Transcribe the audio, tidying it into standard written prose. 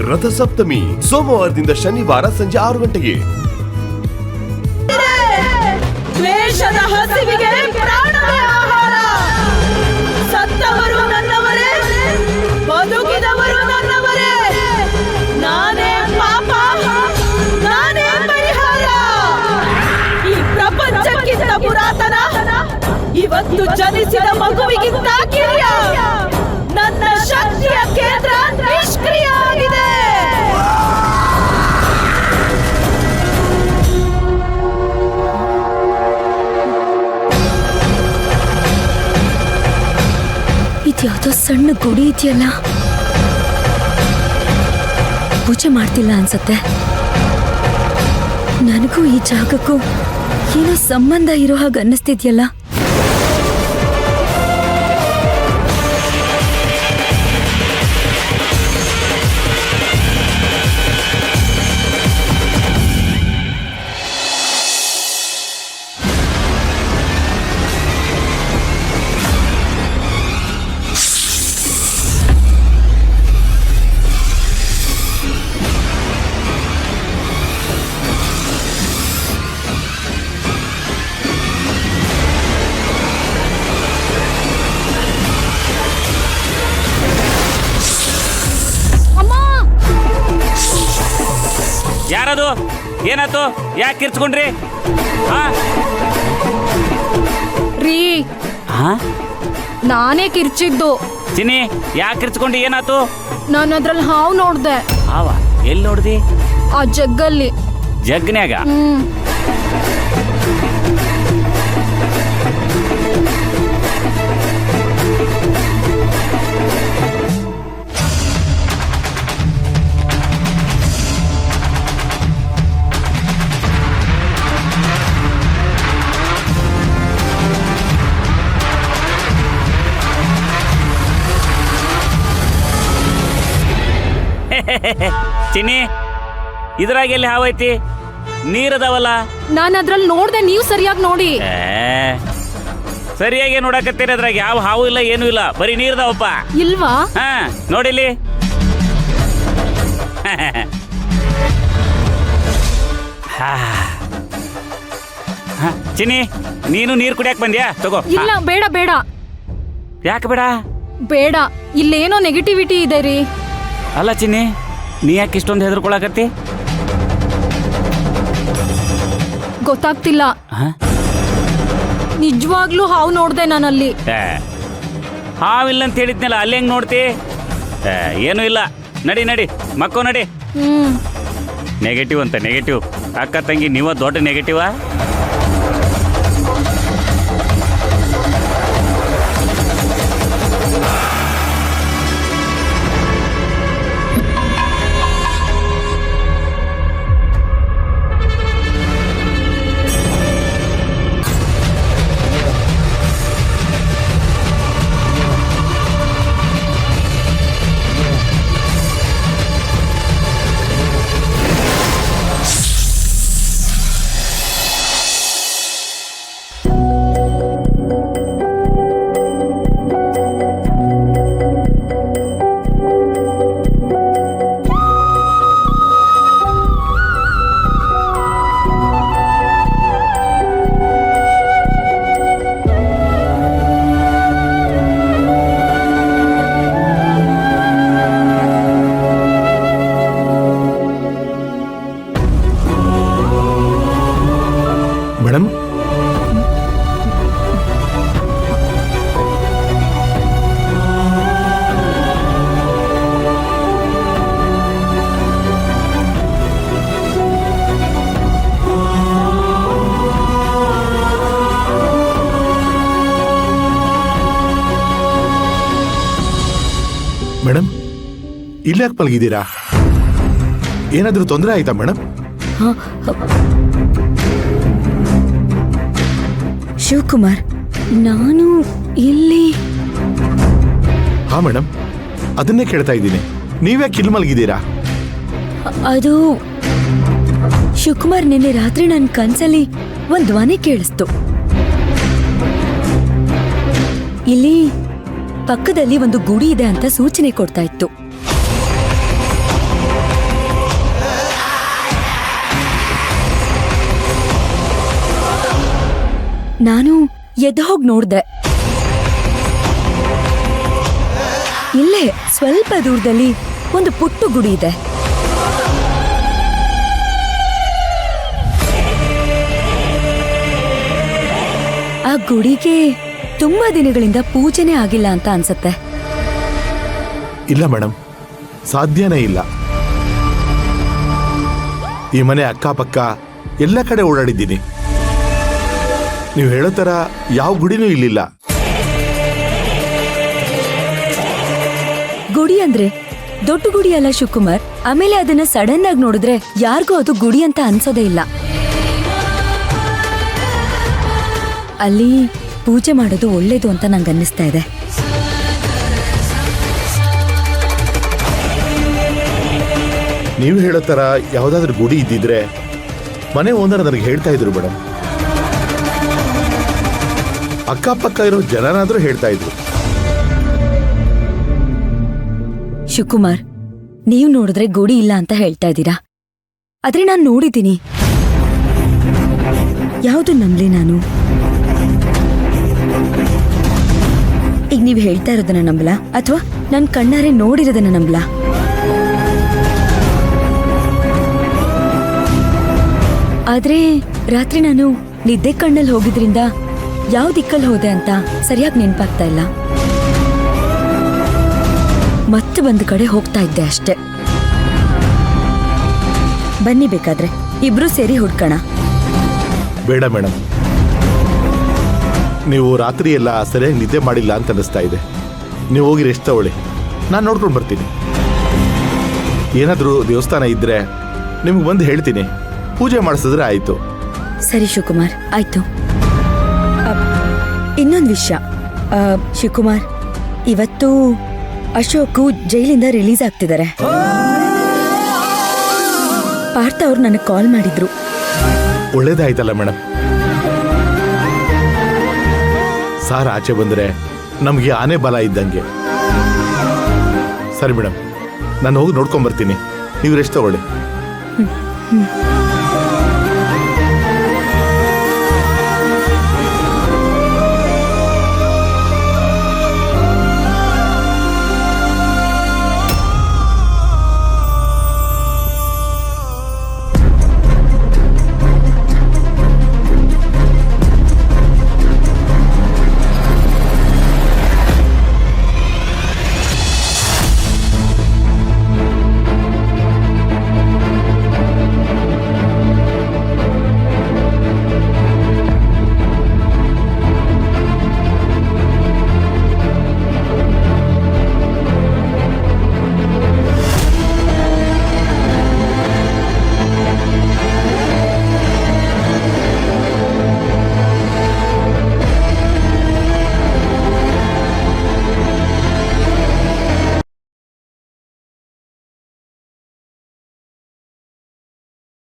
ರಥಸಪ್ತಮಿ ಸೋಮವಾರದಿಂದ ಶನಿವಾರ ಸಂಜೆ 6 ಗಂಟೆಗೆ. ದ್ವೇಷದ ಹಸಿವಿಗೆ ಪ್ರಾಣವೇ ಆಹಾರ. ಸತ್ತವರು ನನ್ನವರೇ, ಬದುಕಿದವರು ನನ್ನವರೇ. ನಾನೇ ಪಾಪ, ನಾನೇ ಪರಿಹಾರ. ಈ ಪ್ರಪಂಚಕ್ಕಿಂತ ಪುರಾತನ, ಇವತ್ತು ಜನಿಸಿದ ಮಗುವಿಗಿಂತ ಕಿರಿಯ. ನನ್ನ ಶಕ್ತಿಯ ಕೇಂದ್ರ ನಿಷ್ಕ್ರಿಯ ಆಗಿದೆ. ಇದ್ಯಾವುದೋ ಸಣ್ಣ ಗುಡಿ ಇದೆಯಲ್ಲ, ಪೂಜೆ ಮಾಡ್ತಿಲ್ಲ ಅನ್ಸತ್ತೆ. ನನಗೂ ಈ ಜಾಗಕ್ಕೂ ಏನೋ ಸಂಬಂಧ ಇರೋ ಹಾಗೆ ಅನ್ನಿಸ್ತಿದ್ಯಲ್ಲ. ಯಾರದು? ಏನಾಯ್ತು? ಯಾಕೆ ಕಿರ್ಚ್ಕೊಂಡ್ರಿ? ರೀ, ನಾನೇ ಕಿರ್ಚಿದ್ದು. ಚಿನ್ನಿ, ಯಾಕೆ ಕಿರ್ಚ್ಕೊಂಡಿ? ಏನಾಯ್ತು? ನಾನು ಅದ್ರಲ್ಲಿ ಹಾವು ನೋಡ್ದೆ. ಹಾವ? ಎಲ್ಲಿ ನೋಡ್ದಿ? ಆ ಜಗ್ಗಲ್ಲಿ. ಜಗ್ನ್ಯಾಗ? ಚಿನ್ನಿ, ಇದ್ರಾಗ ಎಲ್ಲಿ ಹಾವೈತಿ? ನೀರದವಲ್ಲ. ನಾನು ಅದ್ರಲ್ಲಿ ನೋಡ್ದೆ, ನೀವು ಸರಿಯಾಗಿ ನೋಡಿ. ಸರಿಯಾಗಿ ನೋಡಕತ್ತೀರಿ. ಅದ್ರಾಗ ಯಾವ ಹಾವು ಇಲ್ಲ, ಏನೂ ಇಲ್ಲ, ಬರೀ ನೀರ್ದವಪ್ಪ. ಇಲ್ವಾ? ನೋಡಿಲಿ. ಚಿನ್ನಿ, ನೀನು ನೀರು ಕುಡಿಯಕ್ ಬಂದ್ಯಾ? ತಗೋ. ಇಲ್ಲ, ಬೇಡ ಬೇಡ. ಯಾಕೆ ಬೇಡ? ಬೇಡ, ಇಲ್ಲೇನೋ ನೆಗೆಟಿವಿಟಿ ಇದೆ ರೀ. ಅಲ್ಲ ಚಿನ್ನಿ, ನೀ ಯಾಕೆ ಇಷ್ಟೊಂದು ಹೆದರ್ಕೊಳಕತ್ತಿ? ಗೊತ್ತಾಗ್ತಿಲ್ಲ. ನಿಜವಾಗ್ಲೂ ಹಾವು ನೋಡ್ದೆ ನಾನಲ್ಲಿ. ಹಾವಿಲ್ಲ ಅಂತ ಹೇಳಿದ್ನಲ್ಲ, ಅಲ್ಲಿ ಹೆಂಗ್ ನೋಡ್ತಿ? ಏನೂ ಇಲ್ಲ. ನಡಿ ನಡಿ, ಮಕ್ಕೋ ನಡಿ. ನೆಗೆಟಿವ್ ಅಂತ ನೆಗೆಟಿವ್. ಅಕ್ಕ ತಂಗಿ ನೀವ ದೊಡ್ಡ ನೆಗೆಟಿವಾ? ಮೇಡಮ್, ಮೇಡಮ್, ಇಲ್ಲಿ ಯಾಕೆ ಮಲಗಿದ್ದೀರಾ? ಏನಾದರೂ ತೊಂದರೆ ಆಯ್ತಾ ಮೇಡಮ್? ಶಿವಕುಮಾರ್, ನಾನು ಇಲ್ಲಿ. ಹಾ ಮೇಡಮ್, ಅದನ್ನೇ ಕೇಳ್ತಾ ಇದ್ದೀನಿ. ನೀವ್ಯಾಕೆ ಇಲ್ಲಿ ಮಲಗಿದ್ದೀರಾ? ಅದು ಶಿವಕುಮಾರ್, ನಿನ್ನೆ ರಾತ್ರಿ ನನ್ನ ಕನ್ಸಲ್ಲಿ ಒಂದ್ ಧ್ವನಿ ಕೇಳಿಸ್ತು. ಇಲ್ಲಿ ಪಕ್ಕದಲ್ಲಿ ಒಂದು ಗುಡಿ ಇದೆ ಅಂತ ಸೂಚನೆ ಕೊಡ್ತಾ ಇತ್ತು. ನಾನು ಎದ್ದು ಹೋಗಿ ನೋಡ್ದೆ. ಇಲ್ಲೇ ಸ್ವಲ್ಪ ದೂರದಲ್ಲಿ ಒಂದು ಪುಟ್ಟ ಗುಡಿ ಇದೆ. ಆ ಗುಡಿಗೆ ತುಂಬಾ ದಿನಗಳಿಂದ ಪೂಜೆನೇ ಆಗಿಲ್ಲ ಅಂತ ಅನ್ಸತ್ತೆ. ಇಲ್ಲ ಮೇಡಮ್, ಸಾಧ್ಯನೇ ಇಲ್ಲ. ಈ ಮನೆ ಅಕ್ಕಪಕ್ಕ ಎಲ್ಲ ಕಡೆ ಓಡಾಡಿದ್ದೀನಿ. ನೀವು ಹೇಳೋ ಥರ ಯಾವ ಗುಡಿನೂ ಇಲ್ಲಿಲ್ಲ. ಗುಡಿ ಅಂದ್ರೆ ದೊಡ್ಡ ಗುಡಿ ಅಲ್ಲ ಶಿವಕುಮಾರ್. ಆಮೇಲೆ ಅದನ್ನ ಸಡನ್ ಆಗಿ ನೋಡಿದ್ರೆ ಯಾರಿಗೂ ಅದು ಗುಡಿ ಅಂತ ಅನ್ಸೋದೇ ಇಲ್ಲ. ಅಲ್ಲಿ ಪೂಜೆ ಮಾಡೋದು ಒಳ್ಳೇದು ಅಂತ ನಂಗೆ ಅನ್ನಿಸ್ತಾ ಇದೆ. ನೀವು ಹೇಳೋ ಥರ ಯಾವುದಾದ್ರೂ ಗುಡಿ ಇದ್ದಿದ್ರೆ ಮನೆ ಓನರ್ ನನಗೆ ಹೇಳ್ತಾ ಇದ್ರು ಮೇಡಮ್. ಅಕ್ಕಪಕ್ಕ ಇರೋ ಜನರಾದ್ರೂ ಹೇಳ್ತಾ ಇದ್ರು. ಶಿವಕುಮಾರ್, ನೀವು ನೋಡಿದ್ರೆ ಗುಡಿ ಇಲ್ಲ ಅಂತ ಹೇಳ್ತಾ ಇದ್ದೀರಾ. ಆದ್ರೆ ನಾನು ನೋಡಿದ್ದೀನಿ. ಯಾವುದು ನಂಬ್ಲಿ ನಾನು? ಈಗ ನೀವು ಹೇಳ್ತಾ ಇರೋದನ್ನ ನಂಬಲಾ ಅಥವಾ ನನ್ನ ಕಣ್ಣಾರೆ ನೋಡಿರೋದನ್ನ ನಂಬಲಾ? ಆದ್ರೆ ರಾತ್ರಿ ನಾನು ನಿದ್ದೆ ಕಣ್ಣಲ್ಲಿ ಹೋಗಿದ್ರಿಂದ ಯಾವ ದಿಕ್ಕಲ್ಲಿ ಹೋದೆ ಅಂತ ಸರಿಯಾಗಿ ನೆನಪಾಗ್ತಾ ಇಲ್ಲ. ಮತ್ತೆ ಬಂದ ಕಡೆ ಹೋಗ್ತಾ ಇದ್ದೆ ಅಷ್ಟೆ. ಬನ್ನಿ, ಬೇಕಾದ್ರೆ ಇಬ್ರು ಸೇರಿ ಹುಡ್ಕೋಣ. ಬೇಡ ಮೇಡಮ್, ನೀವು ರಾತ್ರಿ ಎಲ್ಲ ಸರಿಯಾಗಿ ನಿದ್ದೆ ಮಾಡಿಲ್ಲ ಅಂತ ಅನಿಸ್ತಾ ಇದೆ. ನೀವು ಹೋಗಿ ರೆಸ್ಟ್ ತಗೊಳ್ಳಿ, ನಾನು ನೋಡ್ಕೊಂಡು ಬರ್ತೀನಿ. ಏನಾದರೂ ದೇವಸ್ಥಾನ ಇದ್ದರೆ ನಿಮ್ಗೆ ಬಂದು ಹೇಳ್ತೀನಿ. ಪೂಜೆ ಮಾಡಿಸಿದ್ರೆ ಆಯಿತು. ಸರಿ ಶಿವಕುಮಾರ್, ಆಯ್ತು. ಇನ್ನೊಂದು ವಿಷಯ ಶಿವಕುಮಾರ್, ಇವತ್ತು ಅಶೋಕ್ ಜೈಲಿಂದ ರಿಲೀಸ್ ಆಗ್ತಿದ್ದಾರೆ. ಪಾರ್ಥ ಅವ್ರು ನನಗೆ ಕಾಲ್ ಮಾಡಿದ್ರು. ಒಳ್ಳೇದಾಯ್ತಲ್ಲ ಮೇಡಮ್. ಸಾರ್ ಆಚೆ ಬಂದರೆ ನಮಗೆ ಆನೆ ಬಲ ಇದ್ದಂಗೆ. ಸರಿ ಮೇಡಮ್, ನಾನು ಹೋಗಿ ನೋಡ್ಕೊಂಬರ್ತೀನಿ. ನೀವು ರೆಸ್ಟ್ ತಗೊಳ್ಳಿ.